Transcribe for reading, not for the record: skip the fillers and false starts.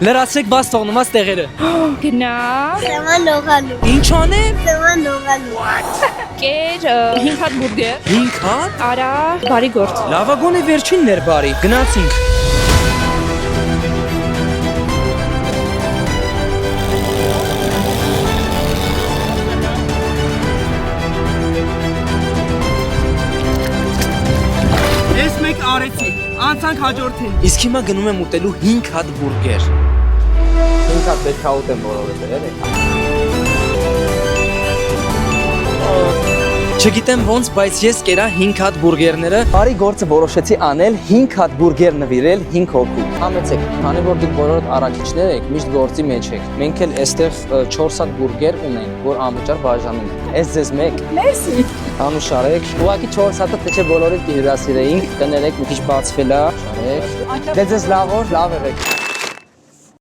Լրացրեք բաց թողնումած տեղերը։ Գնա, Սեման լողալու։ Ինչ անեմ։ Սեման լողալու։ կեր 5 հատ բուրգեր, 5 հատ։ արա բարի գործ։ Լավագույնը վերջինն էր բարի։ Գնացինք։ Ես մեկ արեցի, անցանք հաջորդին։ Իսկ հիմա գնում եմ ուտելու 5 հատ բուրգեր։ 5 հատ պետք է ուտեմ որովհետև Չգիտեմ ոնց, բայց ես կերա 5 հատ բուրգերները։ Բարի գործը որոշեցի անել 5 հատ բուրգեր նվիրել 5 հոգու։ Համեցեք, քանի որ դուք բոլորդ առաքիչներ եք, միշտ գործի մեջ եք։ Մենք էլ այստեղ 4 հատ բուրգեր ունենք, որ անվճար բաժանում ենք։ Այս ձեզ մեկ։ Մերսի։ Անուշարեք։ Ուղղակի 4 հատը թե չէ բոլորին կհյուրասիրեինք, կներեք մի քիչ բացվել է։ Շարեք։ Դե ձեզ լավ եղեք։